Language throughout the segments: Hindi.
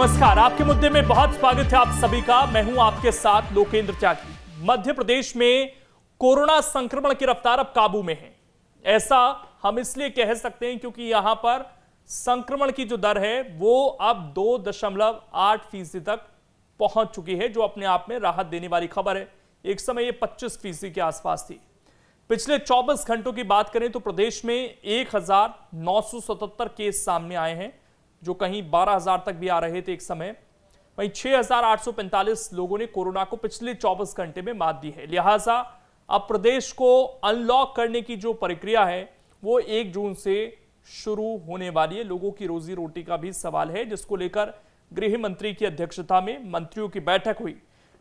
नमस्कार, आपके मुद्दे में बहुत स्वागत है आप सभी का। मैं हूं आपके साथ लोकेंद्र त्यागी। मध्य प्रदेश में कोरोना संक्रमण की रफ्तार अब काबू में है। ऐसा हम इसलिए कह सकते हैं क्योंकि यहां पर संक्रमण की जो दर है वो अब 2.8% तक पहुंच चुकी है, जो अपने आप में राहत देने वाली खबर है। एक समय ये 25% के आसपास थी। पिछले 24 घंटों की बात करें तो प्रदेश में 1977 केस सामने आए हैं, जो कहीं 12,000 तक भी आ रहे थे एक समय। वहीं 6,845 लोगों ने कोरोना को पिछले 24 घंटे में मात दी है। लिहाजा अब प्रदेश को अनलॉक करने की जो प्रक्रिया है वो 1 जून से शुरू होने वाली है। लोगों की रोजी रोटी का भी सवाल है, जिसको लेकर गृह मंत्री की अध्यक्षता में मंत्रियों की बैठक हुई,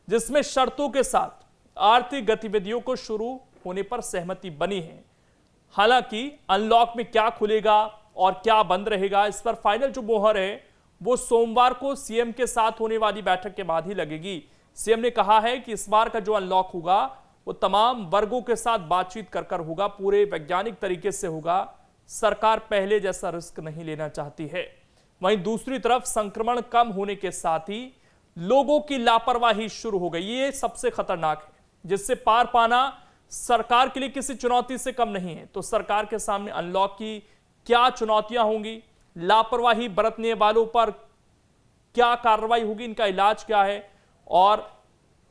जिसमें शर्तों के साथ आर्थिक गतिविधियों को शुरू होने पर सहमति बनी है। हालांकि अनलॉक में क्या खुलेगा और क्या बंद रहेगा, इस पर फाइनल जो मोहर है वो सोमवार को सीएम के साथ होने वाली बैठक के बाद ही लगेगी। सीएम ने कहा है कि इस बार का जो अनलॉक होगा वो तमाम वर्गों के साथ बातचीत कर होगा, पूरे वैज्ञानिक तरीके से होगा। सरकार पहले जैसा रिस्क नहीं लेना चाहती है। वहीं दूसरी तरफ संक्रमण कम होने के साथ ही लोगों की लापरवाही शुरू हो गई। ये सबसे खतरनाक है, जिससे पार पाना सरकार के लिए किसी चुनौती से कम नहीं है। तो सरकार के सामने अनलॉक की क्या चुनौतियां होंगी, लापरवाही बरतने वालों पर क्या कार्रवाई होगी, इनका इलाज क्या है, और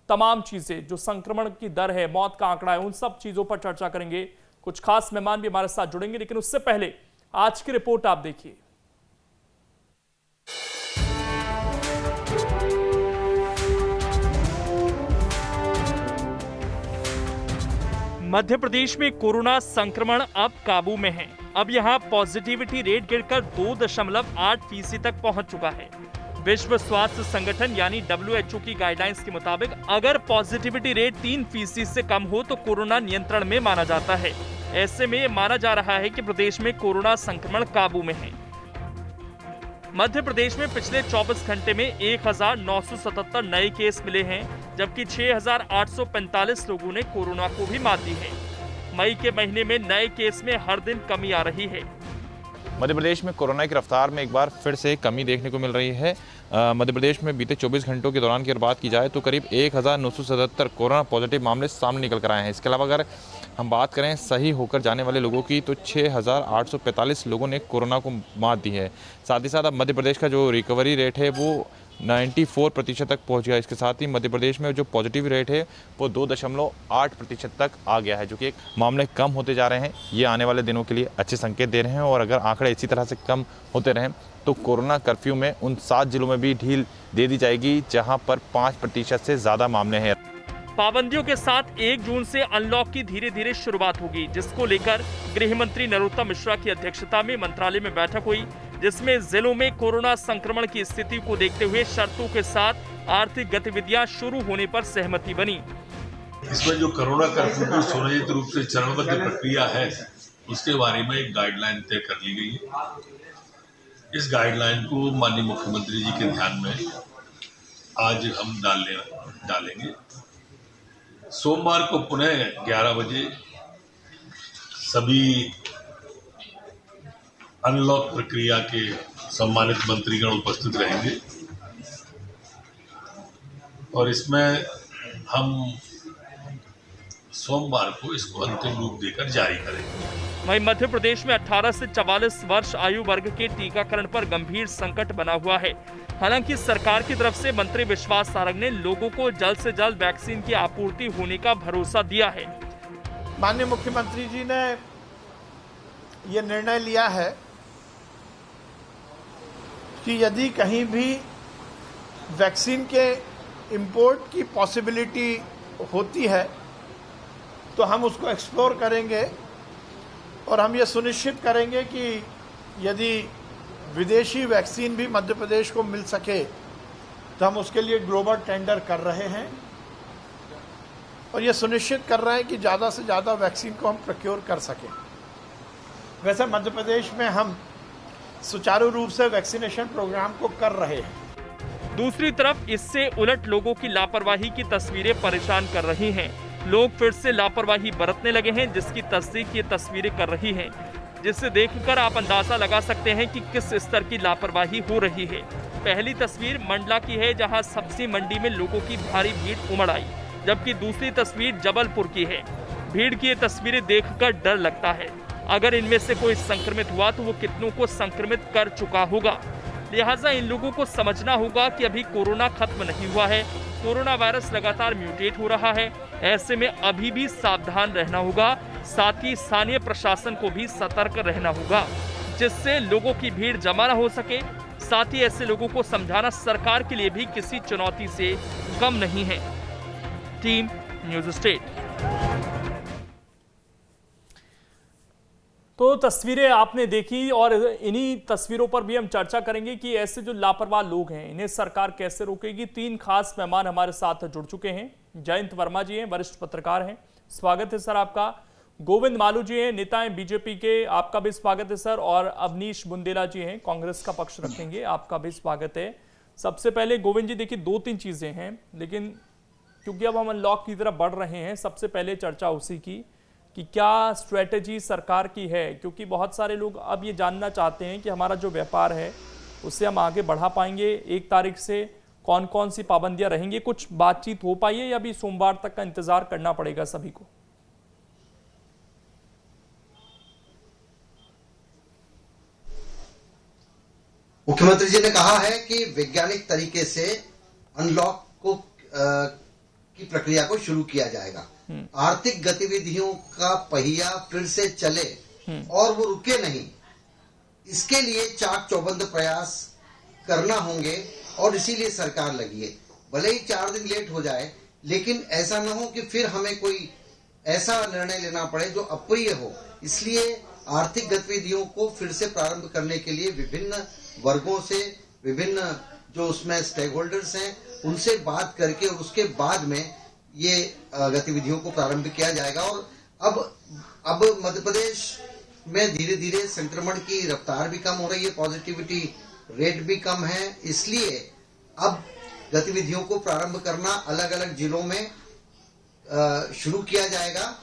तमाम चीजें जो संक्रमण की दर है, मौत का आंकड़ा है, उन सब चीजों पर चर्चा करेंगे। कुछ खास मेहमान भी हमारे साथ जुड़ेंगे, लेकिन उससे पहले आज की रिपोर्ट आप देखिए। मध्य प्रदेश में कोरोना संक्रमण अब काबू में है। अब यहां पॉजिटिविटी रेट गिरकर 2.8% तक पहुंच चुका है। विश्व स्वास्थ्य संगठन यानी WHO की गाइडलाइंस के मुताबिक अगर पॉजिटिविटी रेट 3% से कम हो तो कोरोना नियंत्रण में माना जाता है। ऐसे में माना जा रहा है कि प्रदेश में कोरोना संक्रमण काबू में है। मध्य प्रदेश में पिछले 24 घंटे में 1,977 नए केस मिले हैं, जबकि 6,845 लोगों ने कोरोना को भी मात दी है। मई के महीने में नए केस में हर दिन कमी आ रही है। मध्य प्रदेश में कोरोना की रफ्तार में एक बार फिर से कमी देखने को मिल रही है। मध्य प्रदेश में बीते 24 घंटों के दौरान की अगर बात की जाए तो करीब 1,977 कोरोना पॉजिटिव मामले सामने निकल कर आए हैं। इसके अलावा अगर हम बात करें सही होकर जाने वाले लोगों की तो 6,845 लोगों ने कोरोना को मात दी है। साथ ही साथ अब मध्य प्रदेश का जो रिकवरी रेट है वो 94% तक पहुंच गया। इसके साथ ही मध्य प्रदेश में जो पॉजिटिव रेट है वो 2.8% तक आ गया है, जो कि एक मामले कम होते जा रहे हैं। ये आने वाले दिनों के लिए अच्छे संकेत दे रहे हैं, और अगर आंकड़े इसी तरह से कम होते रहें तो कोरोना कर्फ्यू में उन 7 जिलों में भी ढील दे दी जाएगी जहां पर 5% से ज़्यादा मामले हैं। पाबंदियों के साथ 1 जून से अनलॉक की धीरे धीरे शुरुआत होगी, जिसको लेकर गृह मंत्री नरोत्तम मिश्रा की अध्यक्षता में मंत्रालय में बैठक हुई, जिसमें जिलों में कोरोना संक्रमण की स्थिति को देखते हुए शर्तों के साथ आर्थिक गतिविधियां शुरू होने पर सहमति बनी। इसमें जो कोरोना कर्फ्यू की सुनिश्चित रूप से चरणबद्ध प्रक्रिया है, उसके बारे में एक गाइडलाइन तय कर ली गई है। इस गाइडलाइन को माननीय मुख्यमंत्री जी के ध्यान में आज हम डालेंगे। सोमवार को पुनः 11 बजे सभी अनलॉक प्रक्रिया के सम्मानित मंत्रीगण उपस्थित रहेंगे, और इसमें हम सोमवार को इसको अंतिम रूप देकर जारी करेंगे। वहीं मध्य प्रदेश में 18 से 44 वर्ष आयु वर्ग के टीकाकरण पर गंभीर संकट बना हुआ है। हालांकि सरकार की तरफ से मंत्री विश्वास सारंग ने लोगों को जल्द से जल्द वैक्सीन की आपूर्ति होने का भरोसा दिया है। माननीय मुख्यमंत्री जी ने ये निर्णय लिया है कि यदि कहीं भी वैक्सीन के इंपोर्ट की पॉसिबिलिटी होती है तो हम उसको एक्सप्लोर करेंगे, और हम ये सुनिश्चित करेंगे कि यदि विदेशी वैक्सीन भी मध्य प्रदेश को मिल सके तो हम उसके लिए ग्लोबल टेंडर कर रहे हैं, और ये सुनिश्चित कर रहे हैं कि ज़्यादा से ज़्यादा वैक्सीन को हम प्रोक्योर कर सकें। वैसे मध्य प्रदेश में हम सुचारू रूप से वैक्सीनेशन प्रोग्राम को कर रहे हैं। दूसरी तरफ इससे उलट लोगों की लापरवाही की तस्वीरें परेशान कर रही हैं। लोग फिर से लापरवाही बरतने लगे हैं, जिसकी तस्दीक ये तस्वीरें कर रही हैं, जिसे देखकर आप अंदाजा लगा सकते हैं कि किस स्तर की लापरवाही हो रही है। पहली तस्वीर मंडला की है, जहां सब्जी मंडी में लोगों की भारी भीड़ उमड़ आई, जबकि दूसरी तस्वीर जबलपुर की है। भीड़ की ये तस्वीरें देखकर डर लगता है। अगर इनमें से कोई संक्रमित हुआ तो वो कितनों को संक्रमित कर चुका होगा। लिहाजा इन लोगों को समझना होगा कि अभी कोरोना खत्म नहीं हुआ है, कोरोना वायरस लगातार म्यूटेट हो रहा है। ऐसे में अभी भी सावधान रहना होगा, साथ ही स्थानीय प्रशासन को भी सतर्क रहना होगा, जिससे लोगों की भीड़ जमा न हो सके। साथ ही ऐसे लोगों को समझाना सरकार के लिए भी किसी चुनौती से कम नहीं है। Team news state. तो तस्वीरें आपने देखी और इन्हीं तस्वीरों पर भी हम चर्चा करेंगे कि ऐसे जो लापरवाह लोग हैं इन्हें सरकार कैसे रोकेगी। 3 खास मेहमान हमारे साथ जुड़ चुके हैं। जयंत वर्मा जी हैं, वरिष्ठ पत्रकार हैं, स्वागत है सर आपका। गोविंद मालू जी हैं, नेता हैं बीजेपी के, आपका भी स्वागत है सर। और अवनीश बुंदेला जी हैं, कांग्रेस का पक्ष रखेंगे, आपका भी स्वागत है। सबसे पहले गोविंद जी, देखिए 2-3 चीजें हैं, लेकिन क्योंकि अब हम अनलॉक की तरफ बढ़ रहे हैं, सबसे पहले चर्चा उसी की कि क्या स्ट्रेटेजी सरकार की है, क्योंकि बहुत सारे लोग अब ये जानना चाहते हैं कि हमारा जो व्यापार है उससे हम आगे बढ़ा पाएंगे। 1 तारीख से कौन कौन सी पाबंदियां रहेंगी, कुछ बातचीत हो पाई है या अभी सोमवार तक का इंतजार करना पड़ेगा सभी को? मुख्यमंत्री जी ने कहा है कि वैज्ञानिक तरीके से अनलॉक की प्रक्रिया को शुरू किया जाएगा। आर्थिक गतिविधियों का पहिया फिर से चले और वो रुके नहीं, इसके लिए चाक चौबंद प्रयास करना होंगे और इसीलिए सरकार लगी है। भले ही 4 दिन लेट हो जाए, लेकिन ऐसा न हो कि फिर हमें कोई ऐसा निर्णय लेना पड़े जो अप्रिय हो। इसलिए आर्थिक गतिविधियों को फिर से प्रारंभ करने के लिए विभिन्न वर्गों से, विभिन्न जो उसमें स्टेक होल्डर्स हैं, उनसे बात करके और उसके बाद में ये गतिविधियों को प्रारंभ किया जाएगा। और अब मध्य प्रदेश में धीरे धीरे संक्रमण की रफ्तार भी कम हो रही है, पॉजिटिविटी रेट भी कम है, इसलिए अब गतिविधियों को प्रारंभ करना अलग अलग जिलों में शुरू किया जाएगा।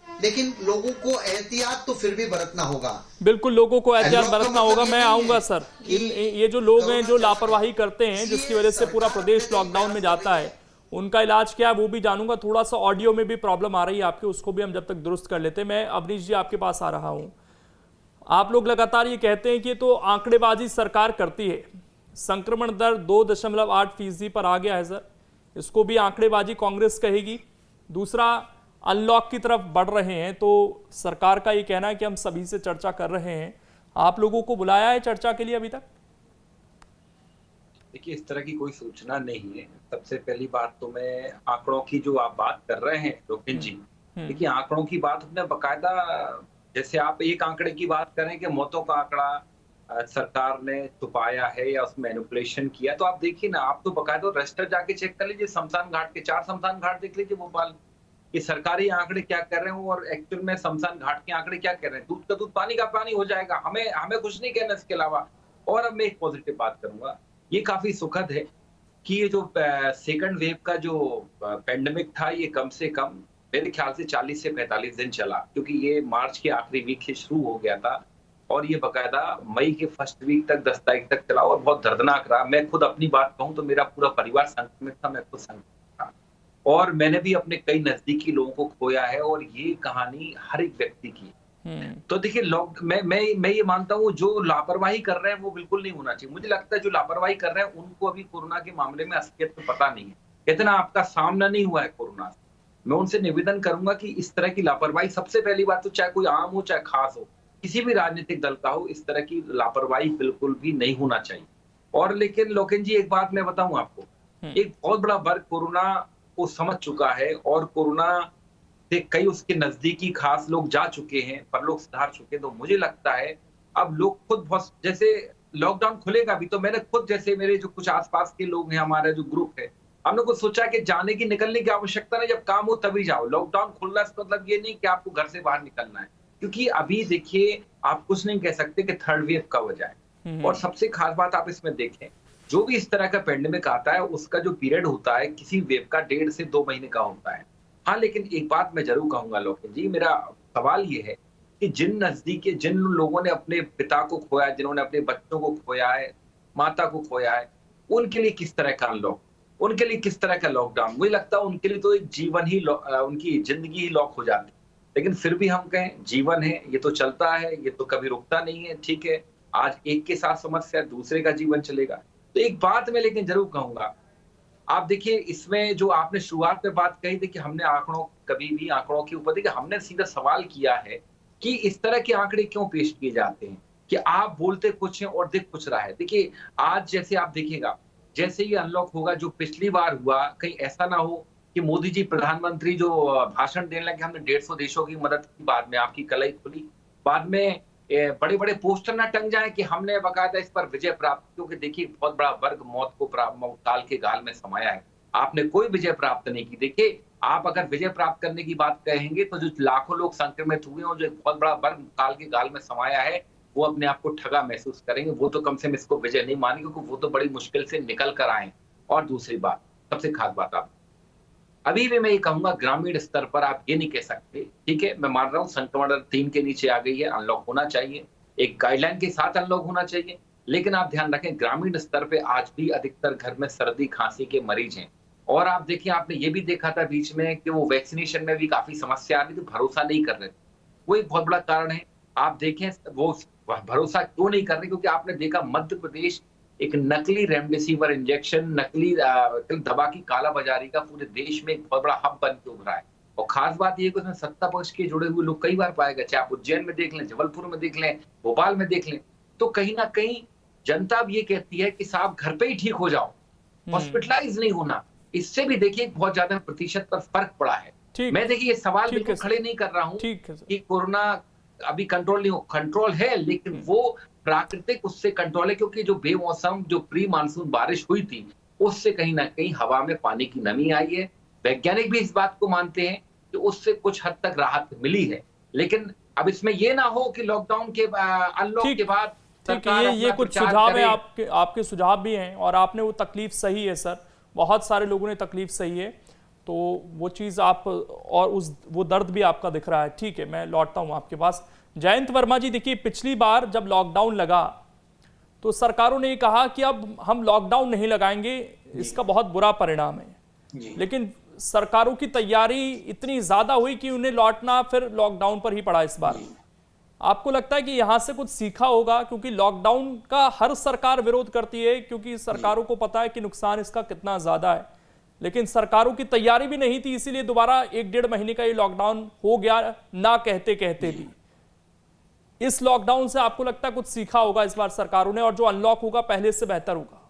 लेकिन लोगों को एहतियात तो फिर भी बरतना होगा। बिल्कुल, लोगों को एहतियात बरतना होगा। मैं आऊंगा सर, ये जो लोग हैं जो लापरवाही करते हैं, जिसकी वजह से पूरा प्रदेश लॉकडाउन में जाता है, उनका इलाज क्या है वो भी जानूंगा। थोड़ा सा ऑडियो में भी प्रॉब्लम आ रही है आपके, उसको भी हम जब तक दुरुस्त कर लेते हैं। मैं अवनीश जी आपके पास आ रहा हूं। आप लोग लगातार ये कहते हैं कि तो आंकड़ेबाजी सरकार करती है, संक्रमण दर 2.8% पर आ गया है सर, इसको भी आंकड़ेबाजी कांग्रेस कहेगी। दूसरा, अनलॉक की तरफ बढ़ रहे हैं, तो सरकार का ये कहना है कि हम सभी से चर्चा कर रहे हैं। आप लोगों को बुलाया है चर्चा के लिए अभी तक? देखिए, इस तरह की कोई सूचना नहीं है। सबसे पहली बात तो मैं आंकड़ों की जो आप बात कर रहे हैं रोहित जी, देखिए आंकड़ों की बात हमने बकायदा, जैसे आप एक आंकड़े की बात करें कि मौतों का आंकड़ा सरकार ने छुपाया है या उसमें मैनिपुलेशन किया, तो आप देखिए ना, आप तो बकायदा रजिस्टर जाके चेक कर लीजिए। शमशान घाट के 4 शमशान घाट देख लीजिए भोपाल, ये सरकारी आंकड़े क्या कर रहे हो और एक्चुअल में शमशान घाट के आंकड़े क्या कर रहे हैं। दूध का दूध पानी का पानी हो जाएगा, हमें कुछ नहीं कहना इसके अलावा। और अब मैं एक पॉजिटिव बात करूंगा, ये काफी सुखद है कि ये जो सेकंड वेव का जो पेंडेमिक था, ये कम से कम मेरे ख्याल से 40 से 45 दिन चला, क्योंकि ये मार्च के आखिरी वीक से शुरू हो गया था और ये बकायदा मई के फर्स्ट वीक तक, 10 तारीख तक चला और बहुत दर्दनाक रहा। मैं खुद अपनी बात कहूं तो मेरा पूरा परिवार संक्रमित था, मैं खुद संक्रमित था और मैंने भी अपने कई नजदीकी लोगों को खोया है और ये कहानी हर एक व्यक्ति की। तो देखिए, मैं ये मानता हूँ जो लापरवाही कर रहे हैं वो बिल्कुल नहीं होना चाहिए। मुझे लगता है जो लापरवाही कर रहे हैं उनको अभी कोरोना के मामले में असलियत तो पता नहीं है, इतना आपका सामना नहीं हुआ है कोरोना से। मैं उनसे निवेदन करूंगा कि इस तरह की लापरवाही, सबसे पहली बात तो चाहे कोई आम हो चाहे खास हो, किसी भी राजनीतिक दल का हो, इस तरह की लापरवाही बिल्कुल भी नहीं होना चाहिए। और लेकिन लोकेन जी, एक बात मैं बताऊं आपको, एक बहुत बड़ा वर्ग कोरोना को समझ चुका है और कोरोना से कई उसके नजदीकी खास लोग जा चुके हैं, पर लोग सुधार चुके हैं। तो मुझे लगता है अब लोग खुद बहुत, जैसे लॉकडाउन खुलेगा भी तो मैंने खुद, जैसे मेरे जो कुछ आसपास के लोग हैं, हमारा जो ग्रुप है, हमने कुछ सोचा कि जाने की निकलने की आवश्यकता नहीं, जब काम हो तभी जाओ। लॉकडाउन खुल रहा है इसका मतलब ये नहीं कि आपको घर से बाहर निकलना है, क्योंकि अभी देखिए आप कुछ नहीं कह सकते कि थर्ड वेव कब आ जाए। और सबसे खास बात आप इसमें देखें, जो भी इस तरह का पेंडेमिक आता है उसका जो पीरियड होता है किसी वेव का 1.5 से 2 महीने का होता है। हाँ, लेकिन एक बात मैं जरूर कहूंगा लोकेन जी, मेरा सवाल ये है कि जिन लोगों ने अपने पिता को खोया, जिन्होंने अपने बच्चों को खोया है, माता को खोया है, उनके लिए किस तरह का अनलॉक, उनके लिए किस तरह का लॉकडाउन, मुझे लगता है उनके लिए तो एक जीवन ही उनकी जिंदगी ही लॉक हो जाती है। लेकिन फिर भी हम कहें जीवन है, ये तो चलता है, ये तो कभी रुकता नहीं है। ठीक है, आज एक के साथ समस्या, दूसरे का जीवन चलेगा। तो एक बात मैं लेकिन जरूर कहूंगा, आप देखिए इसमें जो आपने शुरुआत में बात कही थी कि हमने कभी भी आंकड़ों के ऊपर, देखिए हमने सीधा सवाल किया है कि इस तरह के आंकड़े क्यों पेश किए जाते हैं कि आप बोलते कुछ हैं और दिख कुछ रहा है। देखिए आज जैसे आप देखिएगा, जैसे ही अनलॉक होगा, जो पिछली बार हुआ, कहीं ऐसा ना हो कि मोदी जी प्रधानमंत्री जो भाषण देने लगे, हमने 150 देशों की मदद की, बाद में आपकी कलाई खुली, बाद में बड़े बड़े पोस्टर ना टंग जाए कि हमने बकायदा इस पर विजय प्राप्त, क्योंकि देखिए बहुत बड़ा वर्ग मौत को काल के गाल में समाया है। आपने कोई विजय प्राप्त नहीं की। देखिए आप अगर विजय प्राप्त करने की बात कहेंगे तो जो लाखों लोग संक्रमित हुए और जो एक बहुत बड़ा वर्ग काल के गाल में समाया है, वो अपने आप को ठगा महसूस करेंगे। वो तो कम से कम इसको विजय नहीं मानेंगे, क्योंकि वो तो बड़ी मुश्किल से निकल कर आए। और दूसरी बात, सबसे खास बात, आप अभी भी मैं ये कहूंगा ग्रामीण स्तर पर आप ये नहीं कह सकते। ठीक है, मैं मान रहा हूँ संक्रमण 3 के नीचे आ गई है, अनलॉक होना चाहिए, एक गाइडलाइन के साथ अनलॉक होना चाहिए। लेकिन आप ध्यान रखें ग्रामीण स्तर पे आज भी अधिकतर घर में सर्दी खांसी के मरीज हैं। और आप देखिए, आपने ये भी देखा था बीच में कि वो वैक्सीनेशन में भी काफी समस्या आ रही थी, भरोसा नहीं कर रहे थे। वो एक बहुत बड़ा कारण है। आप देखें वो भरोसा क्यों नहीं कर रहे, क्योंकि आपने देखा मध्य प्रदेश एक नकली रेमडेसिविर इंजेक्शन, नकली दवा की कालाबाजारी का पूरे देश में एक बहुत बड़ा हब बन के उभरा है। और खास बात यह है कि उसमें सत्ता पक्ष के जुड़े हुए लोग कई बार पाए गए, चाहे आप उज्जैन में देख लें, जबलपुर में देख लें, भोपाल में देख लें। तो कहीं ना कहीं जनता भी ये कहती है कि साहब घर पे ही ठीक हो जाओ, हॉस्पिटलाइज नहीं होना। इससे भी देखिए बहुत ज्यादा प्रतिशत पर फर्क पड़ा है। मैं देखिए ये सवाल बिल्कुल खड़े नहीं कर रहा हूँ कि कोरोना अभी कंट्रोल नहीं हो, कंट्रोल है, लेकिन वो प्राकृतिक उससे कंट्रोल है, क्योंकि जो बेमौसम जो प्री मानसून बारिश हुई थी, उससे कहीं ना कहीं हवा में पानी की नमी आई है। वैज्ञानिक भी इस बात को मानते हैं कि उससे कुछ हद तक राहत मिली है। लेकिन अब इसमें यह ना हो कि लॉकडाउन के अनलॉक के बाद ये कुछ सुझाव है, आपके सुझाव भी हैं और आपने वो तकलीफ सही है सर, बहुत सारे लोगों ने तकलीफ सही है, तो वो चीज़ आप और वो दर्द भी आपका दिख रहा है। ठीक है, मैं लौटता हूँ आपके पास। जयंत वर्मा जी, देखिए पिछली बार जब लॉकडाउन लगा तो सरकारों ने कहा कि अब हम लॉकडाउन नहीं लगाएंगे, इसका बहुत बुरा परिणाम है। लेकिन सरकारों की तैयारी इतनी ज्यादा हुई कि उन्हें लौटना फिर लॉकडाउन पर ही पड़ा इस बार। आपको लगता है कि यहां से कुछ सीखा होगा, क्योंकि लॉकडाउन का हर सरकार विरोध करती है, क्योंकि सरकारों को पता है कि नुकसान इसका कितना ज्यादा है, लेकिन सरकारों की तैयारी भी नहीं थी, इसीलिए दोबारा 1-1.5 महीने का ये लॉकडाउन हो गया, ना कहते कहते भी। इस लॉकडाउन से आपको लगता है कुछ सीखा होगा इस बार सरकारों ने, और जो अनलॉक होगा पहले से बेहतर होगा?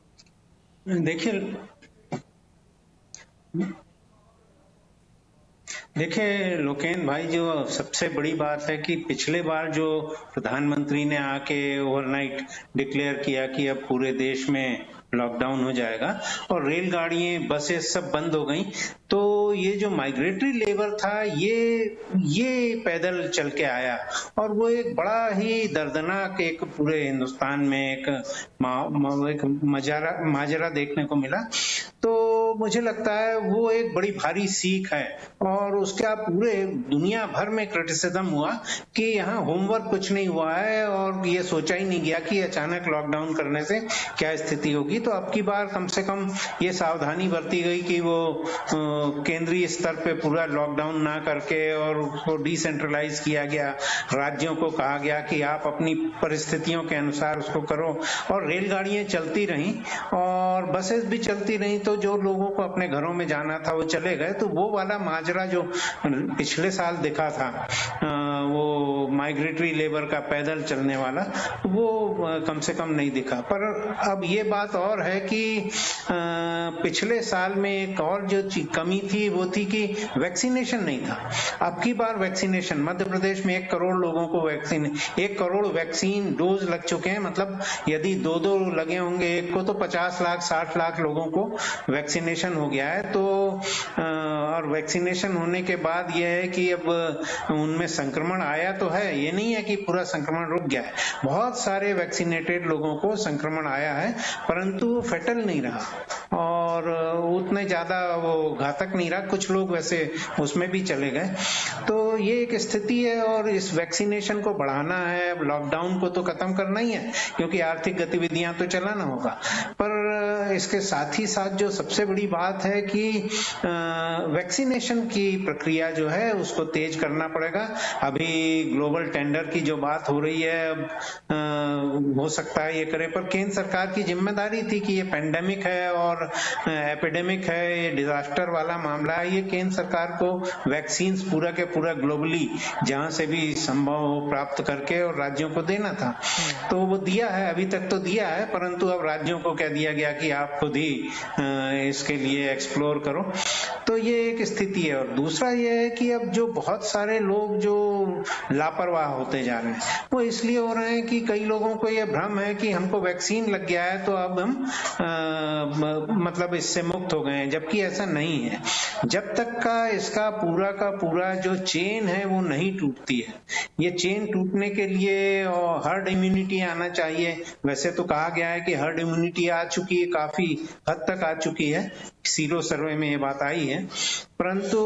देखिए लोकेन भाई, जो सबसे बड़ी बात है कि पिछले बार जो प्रधानमंत्री ने आके ओवरनाइट डिक्लेयर किया कि अब पूरे देश में लॉकडाउन हो जाएगा और रेलगाड़ियां बसेस सब बंद हो गई, तो ये जो माइग्रेटरी लेबर था ये पैदल चल के आया और वो एक बड़ा ही दर्दनाक एक पूरे हिंदुस्तान में एक माजरा देखने को मिला। तो मुझे लगता है वो एक बड़ी भारी सीख है और उसका पूरे दुनिया भर में क्रिटिसिज्म हुआ कि यहाँ होमवर्क कुछ नहीं हुआ है और ये सोचा ही नहीं गया कि अचानक लॉकडाउन करने से क्या स्थिति होगी। तो अब की बार कम से कम ये सावधानी बरती गई कि वो केंद्रीय स्तर पे पूरा लॉकडाउन ना करके और उसको डिसेंट्रलाइज किया गया, राज्यों को कहा गया कि आप अपनी परिस्थितियों के अनुसार उसको करो, और रेलगाड़ियां चलती रहीं और बसेस भी चलती रहीं, तो जो लोगों को अपने घरों में जाना था वो चले गए। तो वो वाला माजरा जो पिछले साल दिखा था, वो माइग्रेटरी लेबर का पैदल चलने वाला, वो कम से कम नहीं दिखा। पर अब ये बात और है कि पिछले साल में एक और जो कमी थी वो थी कि वैक्सीनेशन नहीं था। अब की बार वैक्सीनेशन, मध्य प्रदेश में 1 करोड़ लोगों को 1 करोड़ वैक्सीन डोज लग चुके हैं। मतलब यदि 2 लगे होंगे एक को, तो 50 लाख 60 लाख लोगों को वैक्सीनेशन हो गया है। तो और वैक्सीनेशन होने के बाद यह है कि अब उनमें संक्रमण आया तो है, ये नहीं है कि पूरा संक्रमण रुक गया है। बहुत सारे वैक्सीनेटेड लोगों को संक्रमण आया है, परंतु फेटल नहीं रहा और उतने ज्यादा वो घातक नहीं रहा। कुछ लोग वैसे उसमें भी चले गए। तो ये एक स्थिति है और इस वैक्सीनेशन को बढ़ाना है, लॉकडाउन को तो खत्म करना ही है क्योंकि आर्थिक गतिविधियां तो चलाना होगा, पर इसके साथ ही साथ जो सबसे बड़ी बात है कि वैक्सीनेशन की प्रक्रिया जो है उसको तेज करना पड़ेगा। अभी ग्लोबल टेंडर की जो बात हो रही है, अब हो सकता है ये करे, पर केंद्र सरकार की जिम्मेदारी थी कि ये पेंडेमिक है और एपिडेमिक है, ये डिजास्टर वाला मामला है, ये केंद्र सरकार को वैक्सीन पूरा के पूरा ग्लोबली जहां से भी संभव हो प्राप्त करके और राज्यों को देना था। तो वो दिया है, अभी तक तो दिया है, परंतु अब राज्यों को कह दिया गया कि आप खुद ही इसके लिए एक्सप्लोर करो। तो ये एक स्थिति है। और दूसरा ये है कि अब जो बहुत सारे लोग जो लापरवाह होते जा रहे हैं वो इसलिए हो रहे हैं कि कई लोगों को ये भ्रम है कि हमको वैक्सीन लग गया है तो अब हम मतलब इससे मुक्त हो गए हैं, जबकि ऐसा नहीं है। जब तक का इसका पूरा का पूरा जो चेन है वो नहीं टूटती है, ये चेन टूटने के लिए हर्ड इम्यूनिटी आना चाहिए। वैसे तो कहा गया है कि हर्ड इम्यूनिटी आ चुकी है, काफी हद तक आ चुकी है, सीरो सर्वे में ये बात आई है, परंतु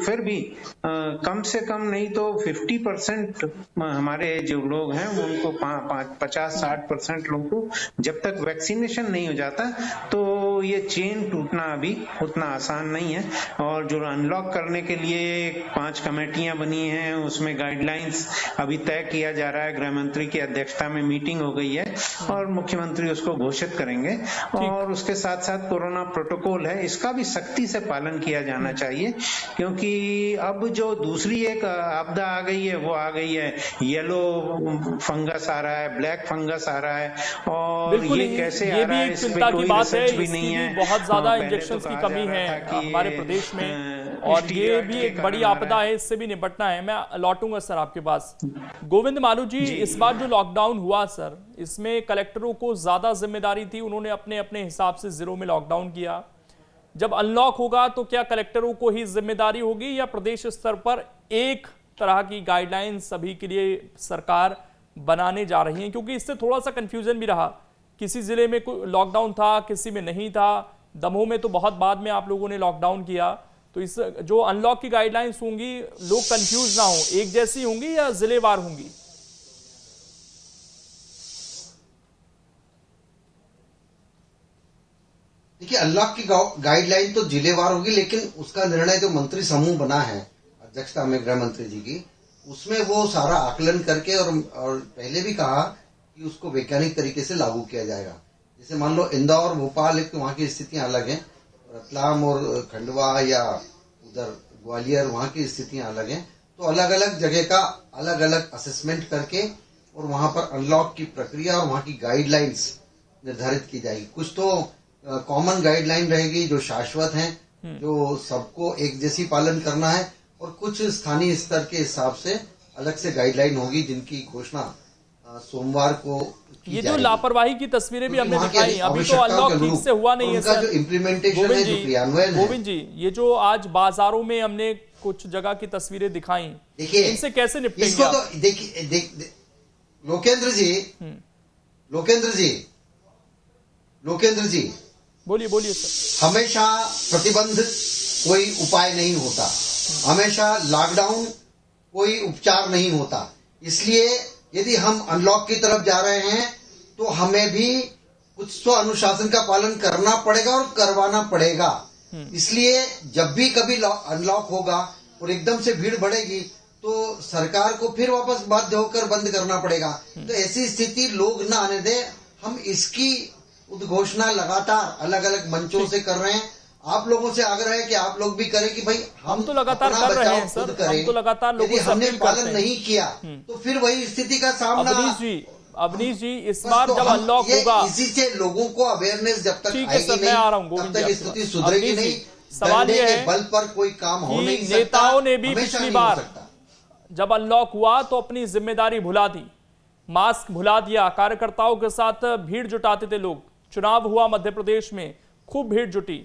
फिर भी कम से कम नहीं तो 50% हमारे जो लोग हैं उनको 50-60% लोगों को जब तक वैक्सीनेशन नहीं हो जाता तो ये चेन टूटना अभी उतना आसान नहीं है। और जो अनलॉक करने के लिए 5 कमेटियां बनी हैं उसमें गाइडलाइंस अभी तय किया जा रहा है, गृह मंत्री की अध्यक्षता में मीटिंग हो गई है और मुख्यमंत्री उसको घोषित करेंगे। और उसके साथ साथ कोरोना प्रोटोकॉल है, इसका भी सख्ती से पालन किया जाना चाहिए, क्योंकि अब जो दूसरी एक आपदा आ गई है वो आ गई है, येलो फंगस आ रहा है, ब्लैक फंगस आ रहा है, और ये कैसे आ रहा है इस पे कोई रिसर्च भी नहीं है। बहुत ज्यादा इंजेक्शन की कमी है हमारे प्रदेश में और ये भी एक बड़ी आपदा है, इससे भी निपटना है। मैं लौटूंगा सर आपके पास। गोविंद मालू जी, इस बार जो लॉकडाउन हुआ सर, इसमें कलेक्टरों को ज्यादा जिम्मेदारी थी, उन्होंने अपने अपने हिसाब से जिलों में लॉकडाउन किया। जब अनलॉक होगा तो क्या कलेक्टरों को ही जिम्मेदारी होगी या प्रदेश स्तर पर एक तरह की गाइडलाइन सभी के लिए सरकार बनाने जा रही है? क्योंकि इससे थोड़ा सा कंफ्यूजन भी रहा, किसी जिले में कोई लॉकडाउन था, किसी में नहीं था। दमोह में तो बहुत बाद में आप लोगों ने लॉकडाउन किया, तो इस जो अनलॉक की गाइडलाइंस होंगी लोग कंफ्यूज ना हो, एक जैसी होंगी या जिलेवार होंगी? देखिए, अनलॉक की गाइडलाइन तो जिलेवार होगी, लेकिन उसका निर्णय जो मंत्री समूह बना है अध्यक्षता में गृह मंत्री जी की, उसमें वो सारा आकलन करके और पहले भी कहा कि उसको वैज्ञानिक तरीके से लागू किया जाएगा। जैसे मान लो इंदौर, भोपाल, एक तो वहाँ की स्थितियां अलग हैं, रतलाम और खंडवा या उधर ग्वालियर वहाँ की स्थितियां अलग हैं, तो अलग अलग जगह का अलग अलग असेसमेंट करके और वहाँ पर अनलॉक की प्रक्रिया और वहाँ की गाइडलाइंस निर्धारित की जाएगी। कुछ तो कॉमन गाइडलाइन रहेगी जो शाश्वत हैं, जो सबको एक जैसी पालन करना है, और कुछ स्थानीय स्तर के हिसाब से अलग से गाइडलाइन होगी जिनकी घोषणा सोमवार को ये जो लापरवाही की तस्वीरें भी हमने दिखाई, अभी तो अनलॉक ठीक से हुआ नहीं है सर। जो इम्प्लीमेंटेशन है, जो क्रियान्वयन है, गोविंद जी, ये जो आज बाजारों में हमने कुछ जगह की तस्वीरें दिखाई, देखिए इनसे कैसे निपटेंगे? इसको तो देखिए लोकेंद्र जी बोलिए सर। हमेशा प्रतिबंध कोई उपाय नहीं होता, हमेशा लॉकडाउन कोई उपचार नहीं होता। इसलिए यदि हम अनलॉक की तरफ जा रहे हैं तो हमें भी कुछ तो अनुशासन का पालन करना पड़ेगा और करवाना पड़ेगा। इसलिए जब भी कभी अनलॉक होगा और एकदम से भीड़ बढ़ेगी तो सरकार को फिर वापस बाध्य होकर बंद करना पड़ेगा। तो ऐसी स्थिति लोग ना आने दें। हम इसकी उद्घोषणा लगातार अलग अलग मंचों से कर रहे हैं। आप लोगों से आग्रह है कि आप लोग भी करें कि भाई हम तो लगातार कर रहे हैं सर, हम तो लगातार लोगों से हमने पालन नहीं किया तो फिर वही स्थिति का सामना। अवनीश जी इस बार जब अनलॉक होगा, इसी से लोगों को अवेयरनेस जब तक आएगी नहीं तब तक स्थिति सुधरेगी नहीं। सवाल ये है बल पर कोई काम हो नहीं सकता। नेताओं ने भी पिछली बार जब अनलॉक हुआ तो अपनी जिम्मेदारी भुला दी, मास्क भुला दिया, कार्यकर्ताओं के साथ भीड़ जुटाते थे लोग। चुनाव हुआ मध्य प्रदेश में, खूब भीड़ जुटी।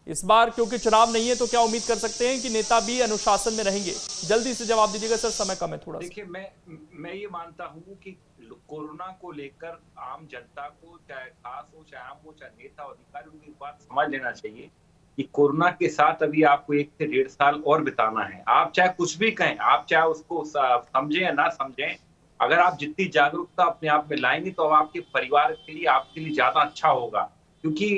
इस बार क्योंकि चुनाव नहीं है तो क्या उम्मीद कर सकते हैं कि नेता भी अनुशासन में रहेंगे? जल्दी से जवाब दीजिएगा सर, समय कम है थोड़ा। देखिए, मैं ये मानता हूँ कि कोरोना को लेकर आम जनता को, चाहे खास हो चाहे आम हो चाहे नेता अधिकारी, उनकी बात समझ लेना चाहिए कि कोरोना के साथ अभी आपको 1 से 1.5 साल और बिताना है। आप चाहे कुछ भी कहें, आप चाहे उसको समझें या ना समझें, अगर आप जितनी जागरूकता अपने आप में लाएंगे तो आपके परिवार के लिए, आपके लिए ज्यादा अच्छा होगा। क्योंकि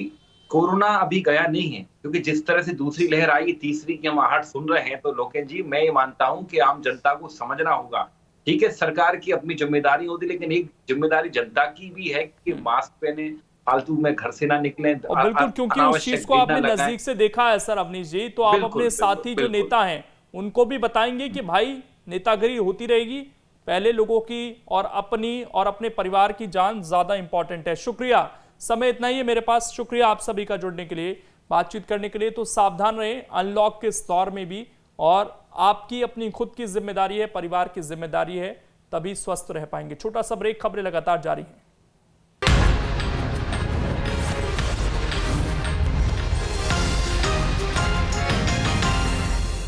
कोरोना अभी गया नहीं है, क्योंकि जिस तरह से दूसरी लहर आई, तीसरी की हम आहट सुन रहे हैं, तो लोकेश जी मैं ये मानता हूं कि आम जनता को समझना होगा। ठीक है, सरकार की अपनी जिम्मेदारी होती, लेकिन एक जिम्मेदारी जनता की भी है कि मास्क पहने, फालतू में घर से ना निकलें। और बिल्कुल, क्योंकि उस चीज को आपने नजदीक से देखा है सर अवनीश जी, तो आप अपने साथी जो नेता हैं उनको भी बताएंगे कि भाई नेतागिरी होती रहेगी, पहले लोगों की और अपनी और अपने परिवार की जान ज्यादा इंपॉर्टेंट है। शुक्रिया, समय इतना ही है मेरे पास। शुक्रिया आप सभी का जुड़ने के लिए, बातचीत करने के लिए। तो सावधान रहें अनलॉक के इस दौर में भी, और आपकी अपनी खुद की जिम्मेदारी है, परिवार की जिम्मेदारी है, तभी स्वस्थ रह पाएंगे। छोटा सा ब्रेक, खबरें लगातार जारी हैं।